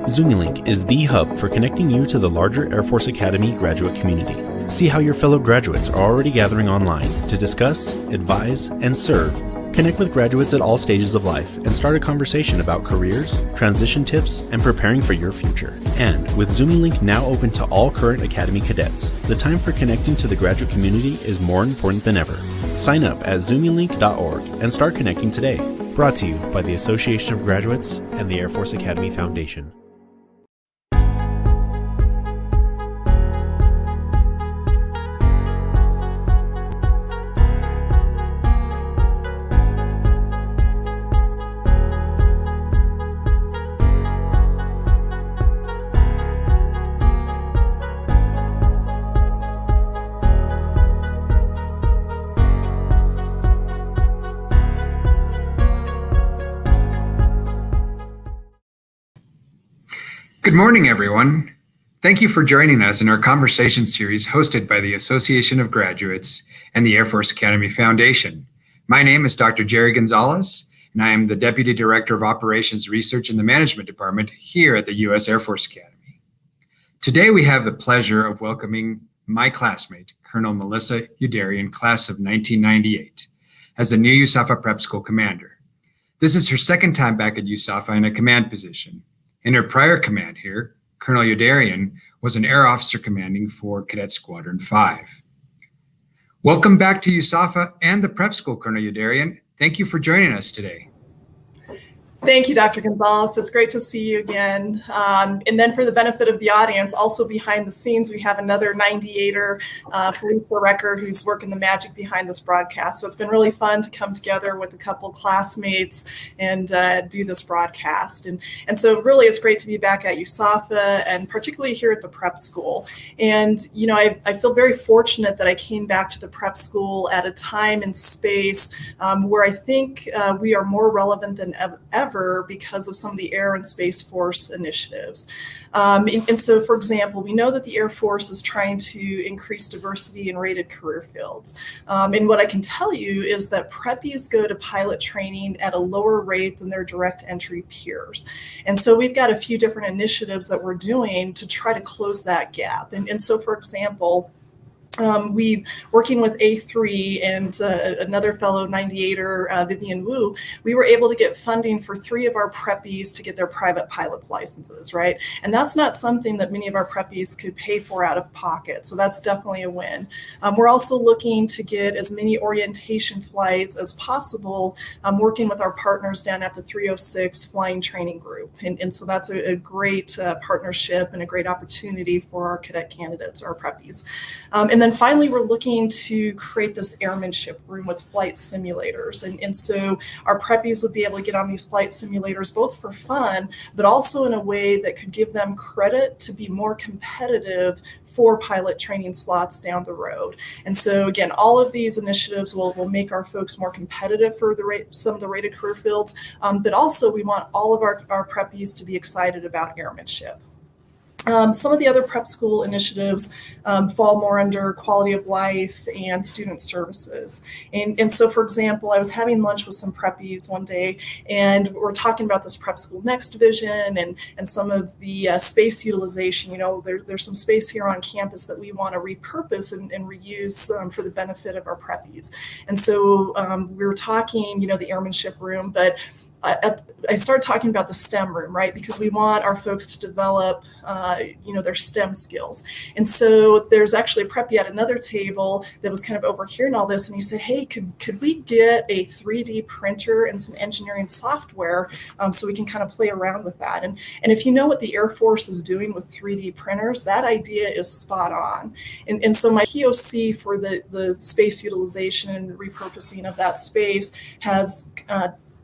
ZoomyLink is the hub for connecting you to the larger Air Force Academy graduate community. See how your fellow graduates are already gathering online to discuss, advise, and serve. Connect with graduates at all stages of life and start a conversation about careers, transition tips, and preparing for your future. And with ZoomyLink now open to all current Academy cadets, the time for connecting to the graduate community is more important than ever. Sign up at zoomylink.org and start connecting today. Brought to you by the Association of Graduates and the Air Force Academy Foundation. Good morning, everyone. Thank you for joining us in our conversation series hosted by the Association of Graduates and the Air Force Academy Foundation. My name is Dr. Jerry Gonzalez, and I am the Deputy Director of Operations Research in the Management Department here at the U.S. Air Force Academy. Today, we have the pleasure of welcoming my classmate, Colonel Melissa Youderian, class of 1998, as the new USAFA Prep School Commander. This is her second time back at USAFA in a command position. In her prior command here, Colonel Youderian was an Air Officer commanding for Cadet Squadron 5. Welcome back to USAFA and the Prep School, Colonel Youderian. Thank you for joining us today. Thank you, Dr. Gonzalez. It's great to see you again. And then for the benefit of the audience, also behind the scenes, we have another 98er, Felicia Recker, who's working the magic behind this broadcast. So it's been really fun to come together with a couple classmates and do this broadcast. And so really it's great to be back at USAFA and particularly here at the Prep School. And, you know, I feel very fortunate that I came back to the Prep School at a time and space where I think we are more relevant than ever because of some of the Air and Space Force initiatives. And so, for example, we know that the Air Force is trying to increase diversity in rated career fields. And what I can tell you is that preppies go to pilot training at a lower rate than their direct entry peers. And so we've got a few different initiatives that we're doing to try to close that gap. And so, for example, we working with A3 and another fellow 98er, Vivian Wu, we were able to get funding for 3 of our preppies to get their private pilot's licenses, right? And that's not something that many of our preppies could pay for out of pocket. So that's definitely a win. We're also looking to get as many orientation flights as possible, working with our partners down at the 306 Flying Training Group. And so that's a great partnership and a great opportunity for our cadet candidates, our preppies. And then finally, we're looking to create this airmanship room with flight simulators. And so our preppies would be able to get on these flight simulators both for fun, but also in a way that could give them credit to be more competitive for pilot training slots down the road. And so again, all of these initiatives will make our folks more competitive for some of the rated career fields, but also we want all of our preppies to be excited about airmanship. Some of the other prep school initiatives fall more under quality of life and student services. And so, for example, I was having lunch with some preppies one day, and we're talking about this Prep School Next vision and some of the space utilization. You know, there's some space here on campus that we want to repurpose and reuse for the benefit of our preppies. And so we were talking, you know, the airmanship room, but I started talking about the STEM room, right? Because we want our folks to develop, their STEM skills. And so there's actually a preppy at another table that was kind of overhearing all this. And he said, hey, could we get a 3D printer and some engineering software so we can kind of play around with that? And if you know what the Air Force is doing with 3D printers, that idea is spot on. And so my POC for the space utilization and repurposing of that space has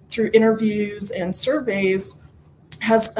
through interviews and surveys, has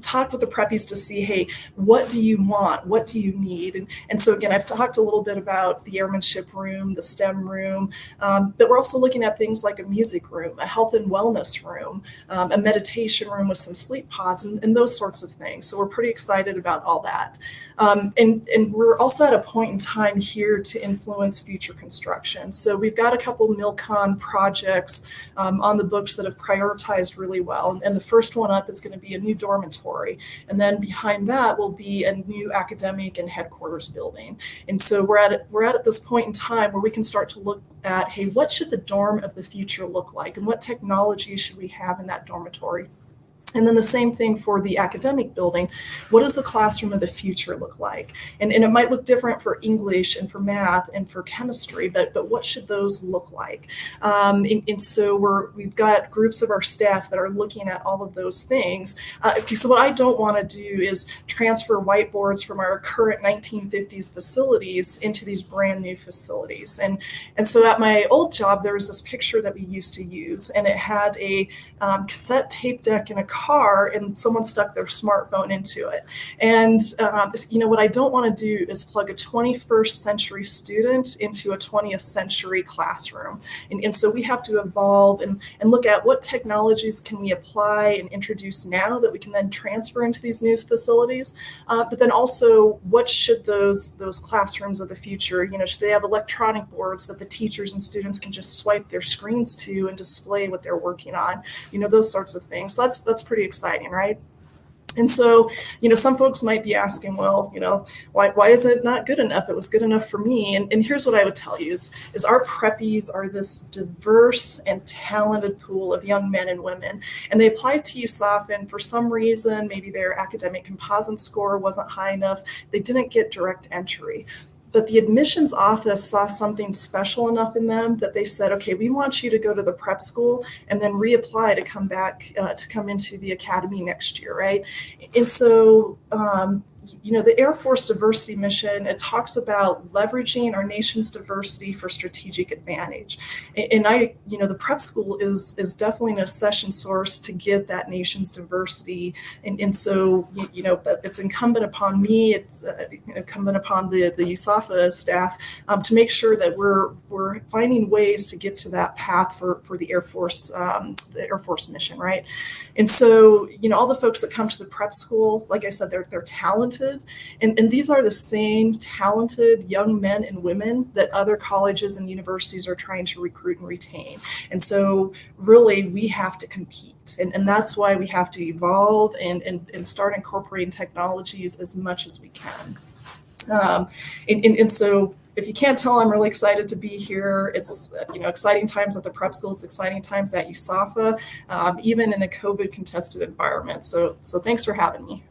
talked with the preppies to see, hey, what do you want? What do you need? And so again, I've talked a little bit about the airmanship room, the STEM room, but we're also looking at things like a music room, a health and wellness room, a meditation room with some sleep pods and those sorts of things. So we're pretty excited about all that. And we're also at a point in time here to influence future construction. So we've got a couple MilCon projects on the books that have prioritized really well. And the first one up is going going to be a new dormitory. And then behind that will be a new academic and headquarters building. And so we're at this point in time where we can start to look at, hey, what should the dorm of the future look like? And what technology should we have in that dormitory? And then the same thing for the academic building. What does the classroom of the future look like? And it might look different for English and for math and for chemistry, but what should those look like? And so we've got groups of our staff that are looking at all of those things. So what I don't want to do is transfer whiteboards from our current 1950s facilities into these brand new facilities. And so at my old job, there was this picture that we used to use, and it had a cassette tape deck in a car, and someone stuck their smartphone into it. And what I don't want to do is plug a 21st century student into a 20th century classroom. And so we have to evolve and look at what technologies can we apply and introduce now that we can then transfer into these new facilities. But then also, what should those classrooms of the future, should they have electronic boards that the teachers and students can just swipe their screens to and display what they're working on? Those sorts of things. So that's pretty exciting, right? And so, some folks might be asking, well, why is it not good enough? It was good enough for me. And here's what I would tell you is our preppies are this diverse and talented pool of young men and women. And they applied to USAFA, and for some reason, maybe their academic composite score wasn't high enough. They didn't get direct entry. But the admissions office saw something special enough in them that they said, okay, we want you to go to the prep school and then reapply to come back, to come into the academy next year, right? And so, the Air Force diversity mission, it talks about leveraging our nation's diversity for strategic advantage. And the prep school is definitely an accession source to get that nation's diversity. And so, it's incumbent upon me, it's incumbent upon the USAFA staff to make sure that we're finding ways to get to that path for the Air Force mission, right? And so, all the folks that come to the prep school, like I said, they're talented. And these are the same talented young men and women that other colleges and universities are trying to recruit and retain. And so really we have to compete. And that's why we have to evolve and start incorporating technologies as much as we can. And so if you can't tell, I'm really excited to be here. It's exciting times at the prep school. It's exciting times at USAFA, even in a COVID contested environment. So thanks for having me.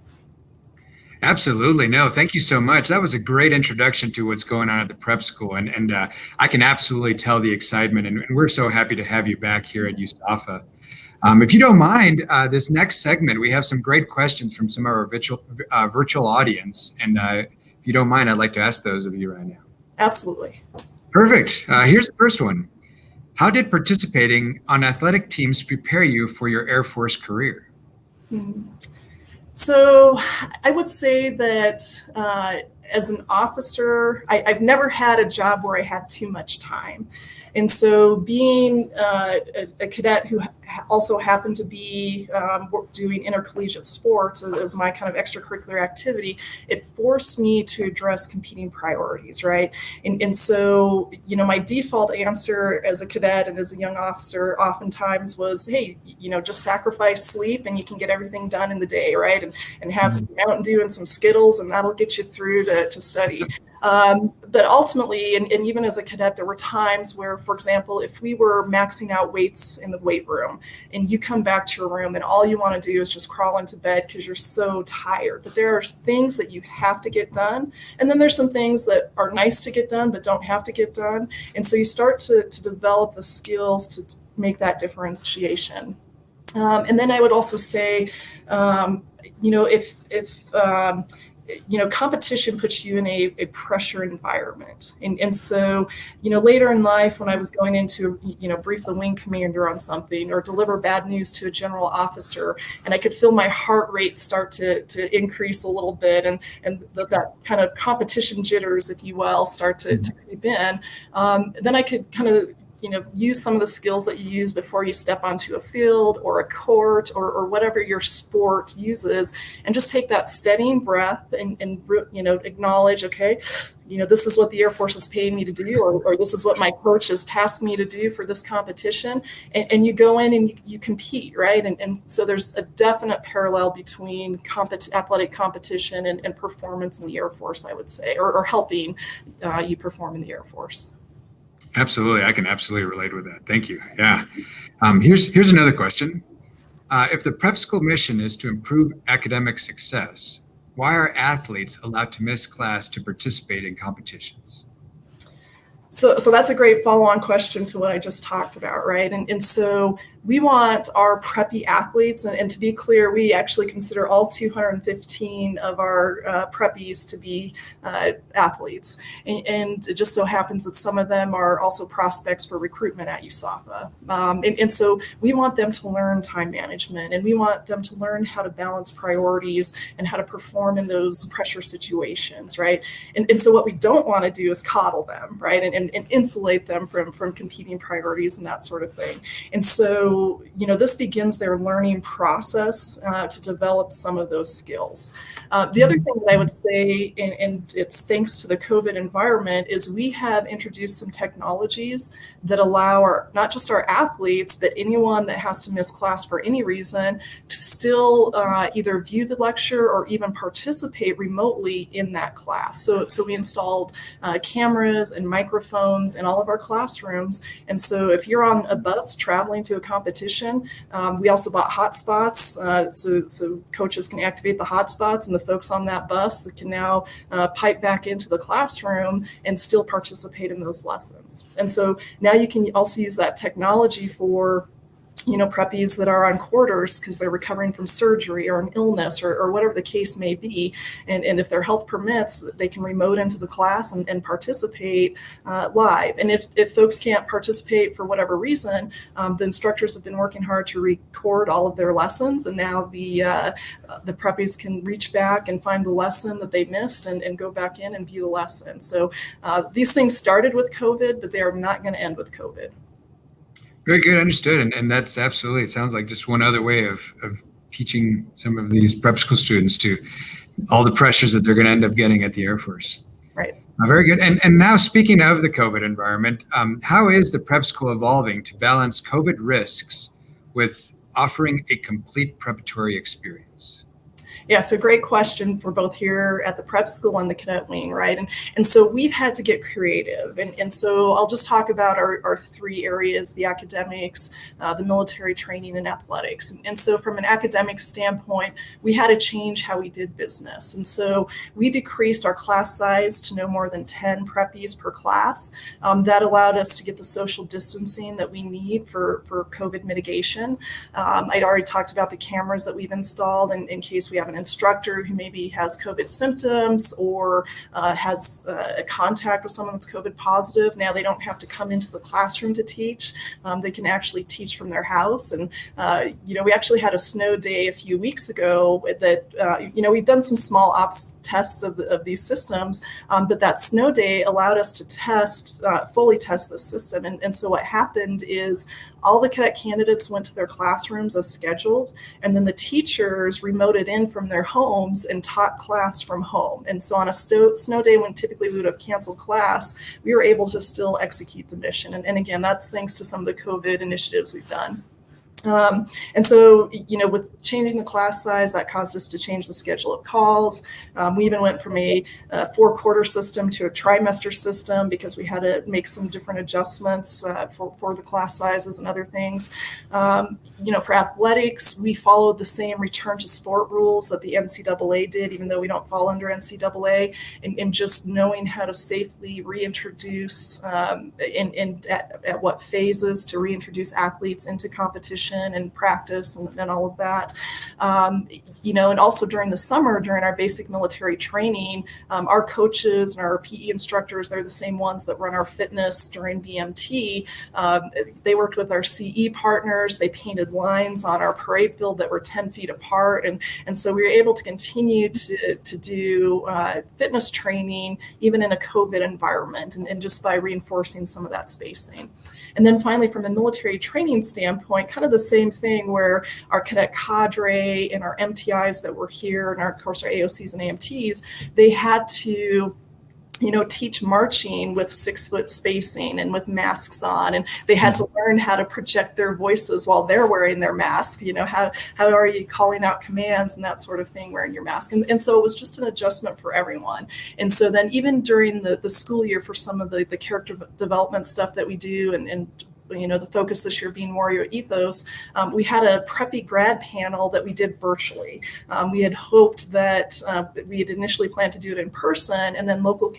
Absolutely. No, thank you so much. That was a great introduction to what's going on at the prep school. And I can absolutely tell the excitement. And we're so happy to have you back here at USAFA. If you don't mind, this next segment, we have some great questions from some of our virtual audience. And if you don't mind, I'd like to ask those of you right now. Absolutely. Perfect. Here's the first one. How did participating on athletic teams prepare you for your Air Force career? So I would say that as an officer, I've never had a job where I had too much time. And so being a cadet who also happened to be doing intercollegiate sports as my kind of extracurricular activity, it forced me to address competing priorities, right? And so, my default answer as a cadet and as a young officer oftentimes was, hey, just sacrifice sleep and you can get everything done in the day, right? And have some Mountain Dew and some Skittles, and that'll get you through to study. But ultimately, and even as a cadet, there were times where, for example, if we were maxing out weights in the weight room and you come back to your room and all you want to do is just crawl into bed because you're so tired, but there are things that you have to get done. And then there's some things that are nice to get done, but don't have to get done. And so you start to develop the skills to make that differentiation. And then I would also say, competition puts you in a pressure environment. And so, later in life when I was going into, brief the wing commander on something or deliver bad news to a general officer, and I could feel my heart rate start to increase a little bit and that kind of competition jitters, if you will, start to creep in, then I could kind of use some of the skills that you use before you step onto a field or a court or whatever your sport uses, and just take that steadying breath and acknowledge, okay, this is what the Air Force is paying me to do, or this is what my coach has tasked me to do for this competition. And you go in and you compete, right? And so there's a definite parallel between athletic competition and performance in the Air Force, I would say, or helping you perform in the Air Force. Absolutely. I can absolutely relate with that. Thank you. Yeah. Here's another question. If the prep school mission is to improve academic success, why are athletes allowed to miss class to participate in competitions? So that's a great follow-on question to what I just talked about, right? And so we want our preppy athletes, and to be clear, we actually consider all 215 of our preppies to be athletes. And it just so happens that some of them are also prospects for recruitment at USAFA. And so we want them to learn time management, and we want them to learn how to balance priorities and how to perform in those pressure situations, right? And so what we don't want to do is coddle them, right? And insulate them from competing priorities and that sort of thing. And so, this begins their learning process to develop some of those skills. The other thing that I would say, and it's thanks to the COVID environment, is we have introduced some technologies that allow not just our athletes, but anyone that has to miss class for any reason to still either view the lecture or even participate remotely in that class. So we installed cameras and microphones in all of our classrooms. And so if you're on a bus traveling to a competition, we also bought hotspots, so coaches can activate the hotspots, and the folks on that bus that can now pipe back into the classroom and still participate in those lessons. And so now you can also use that technology for preppies that are on quarters because they're recovering from surgery or an illness or whatever the case may be. And if their health permits, they can remote into the class and participate live. And if folks can't participate for whatever reason, the instructors have been working hard to record all of their lessons. And now the preppies can reach back and find the lesson that they missed and go back in and view the lesson. So these things started with COVID, but they are not going to end with COVID. Very good, understood. And that's absolutely, it sounds like just one other way of teaching some of these prep school students to all the pressures that they're going to end up getting at the Air Force. Right. Very good. And now speaking of the COVID environment, how is the prep school evolving to balance COVID risks with offering a complete preparatory experience? Yeah, so great question for both here at the prep school and the cadet wing, right? And so we've had to get creative. And so I'll just talk about our three areas: the academics, the military training, and athletics. And so from an academic standpoint, we had to change how we did business. And so we decreased our class size to no more than 10 preppies per class. That allowed us to get the social distancing that we need for COVID mitigation. I'd already talked about the cameras that we've installed in case we have an instructor who maybe has COVID symptoms or has a contact with someone that's COVID positive. Now they don't have to come into the classroom to teach. They can actually teach from their house. And, we actually had a snow day a few weeks ago that, we've done some small ops tests of these systems, but that snow day allowed us to fully test the system. And so what happened is all the cadet candidates went to their classrooms as scheduled, and then the teachers remoted in from their homes and taught class from home. And so on a snow day when typically we would have canceled class, we were able to still execute the mission. And again, that's thanks to some of the COVID initiatives we've done. And so, with changing the class size, that caused us to change the schedule of calls. We even went from a 4-quarter system to a trimester system because we had to make some different adjustments for the class sizes and other things. For athletics, we followed the same return to sport rules that the NCAA did, even though we don't fall under NCAA, and just knowing how to safely reintroduce and at what phases to reintroduce athletes into competition education and practice and all of that. And also during the summer, during our basic military training, our coaches and our PE instructors, they're the same ones that run our fitness during BMT. They worked with our CE partners. They painted lines on our parade field that were 10 feet apart. And so we were able to continue to do fitness training, even in a COVID environment, and just by reinforcing some of that spacing. And then finally, from a military training standpoint, kind of the same thing where our cadet cadre and our MTIs that were here, and of course our AOCs and AMTs, they had to teach marching with 6 foot spacing and with masks on, and they had to learn how to project their voices while they're wearing their mask. How are you calling out commands and that sort of thing wearing your mask? And so it was just an adjustment for everyone. And so then even during the school year, for some of the character development stuff that we do, and the focus this year being Warrior Ethos, we had a preppy grad panel that we did virtually. We had hoped that we had initially planned to do it in person, and then local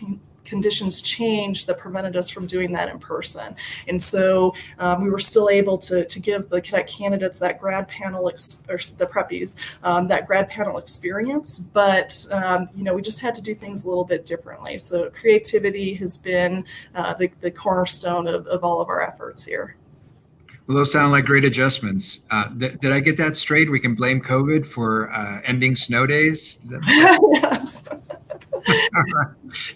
conditions changed that prevented us from doing that in person. And so we were still able to give the cadet candidates that grad panel, or the preppies, that grad panel experience. But, we just had to do things a little bit differently. So creativity has been the cornerstone of all of our efforts here. Well, those sound like great adjustments. Did I get that straight? We can blame COVID for ending snow days? Does that make sense? Yes.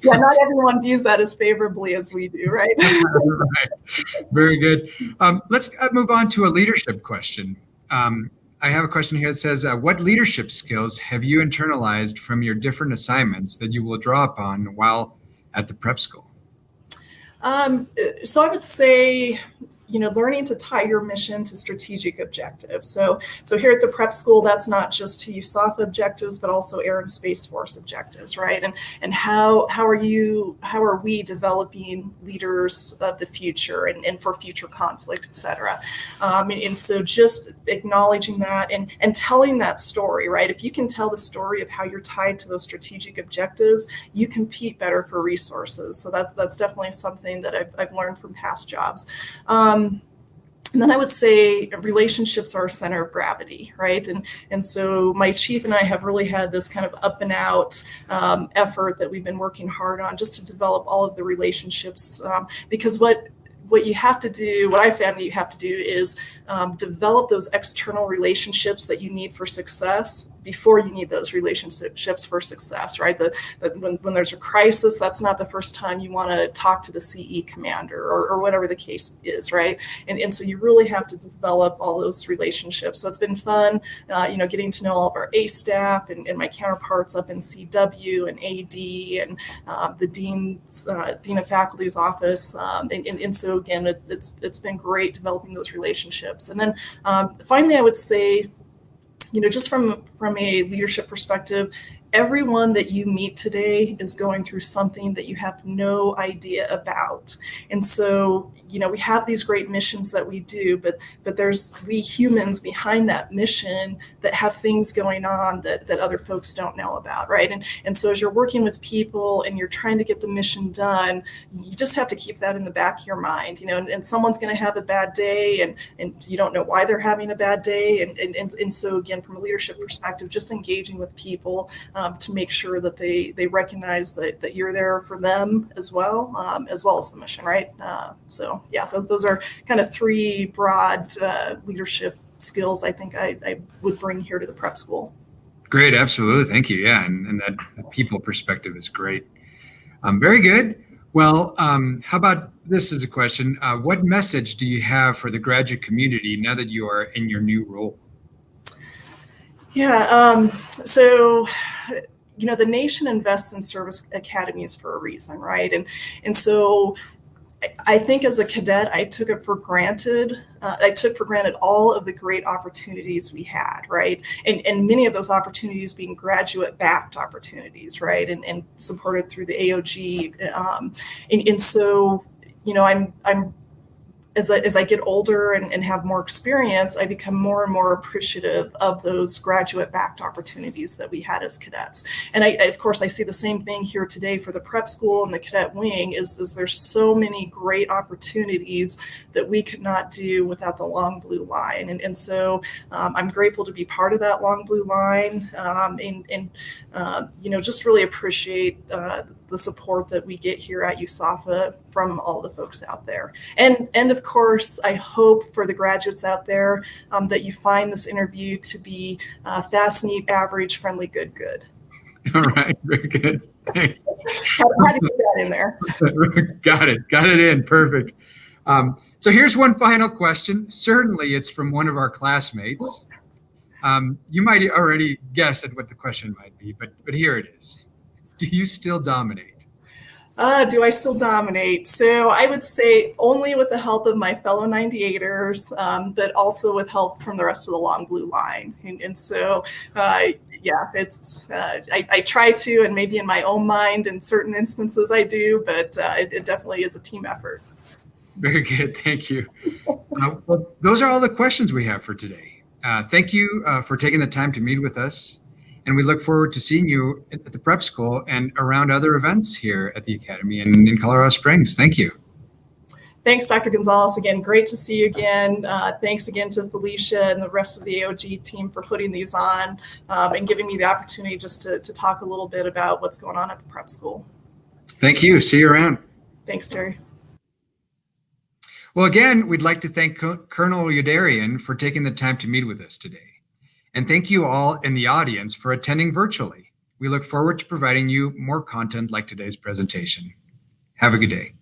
Yeah, not everyone views that as favorably as we do, right? Right. Very good. Let's move on to a leadership question. I have a question here that says, what leadership skills have you internalized from your different assignments that you will draw upon while at the prep school? So I would say, learning to tie your mission to strategic objectives. So here at the prep school, that's not just to USAFA objectives, but also Air and Space Force objectives, right? And how are we developing leaders of the future and for future conflict, et cetera. And so just acknowledging that and telling that story, right? If you can tell the story of how you're tied to those strategic objectives, you compete better for resources. So that's definitely something that I've learned from past jobs. And then I would say relationships are a center of gravity, right? And so my chief and I have really had this kind of up and out effort that we've been working hard on, just to develop all of the relationships, because what you have to do, what I found that you have to do is develop those external relationships that you need for success before you need those relationships for success, right? When there's a crisis, that's not the first time you want to talk to the CE commander or whatever the case is, right? And so you really have to develop all those relationships. So it's been fun, getting to know all of our A staff and my counterparts up in CW and AD and the Dean of Faculty's office. And so again, it's been great developing those relationships. And then finally, I would say, just from a leadership perspective, everyone that you meet today is going through something that you have no idea about. And so, we have these great missions that we do, but there's we humans behind that mission that have things going on that other folks don't know about, right? And so as you're working with people and you're trying to get the mission done, you just have to keep that in the back of your mind, and someone's going to have a bad day and you don't know why they're having a bad day. And so again, from a leadership perspective, just engaging with people to make sure that they recognize that you're there for them as well as the mission, right? So yeah, those are kind of 3 broad leadership skills I think I would bring here to the prep school. Great, absolutely, thank you. Yeah, and that people perspective is great. Very good. Well, how about this as a question? What message do you have for the graduate community now that you are in your new role? Yeah, so the nation invests in service academies for a reason, right? And so I think as a cadet, I took it for granted. I took for granted all of the great opportunities we had, right? And many of those opportunities being graduate-backed opportunities, right? And supported through the AOG. And so, I'm as I get older and have more experience, I become more and more appreciative of those graduate-backed opportunities that we had as cadets. And of course, I see the same thing here today for the prep school and the cadet wing is there's so many great opportunities that we could not do without the Long Blue Line. And so I'm grateful to be part of that Long Blue Line and just really appreciate the support that we get here at USAFA from all the folks out there. And of course, I hope for the graduates out there that you find this interview to be fast, neat, average, friendly, good. All right, very good. Thanks. How do you get that in there? Got it in, perfect. So here's one final question. Certainly it's from one of our classmates. You might already guess at what the question might be, but here it is. Do you still dominate? Do I still dominate? So I would say only with the help of my fellow 98ers, but also with help from the rest of the Long Blue Line. And so, it's I try to, and maybe in my own mind in certain instances I do, but it definitely is a team effort. Very good. Thank you. Well, those are all the questions we have for today. Thank you for taking the time to meet with us. And we look forward to seeing you at the prep school and around other events here at the Academy and in Colorado Springs. Thank you. Thanks, Dr. Gonzalez. Again, great to see you again. Thanks again to Felicia and the rest of the AOG team for putting these on and giving me the opportunity just to talk a little bit about what's going on at the prep school. Thank you. See you around. Thanks, Terry. Well, again, we'd like to thank Colonel Youderian for taking the time to meet with us today. And thank you all in the audience for attending virtually. We look forward to providing you more content like today's presentation. Have a good day.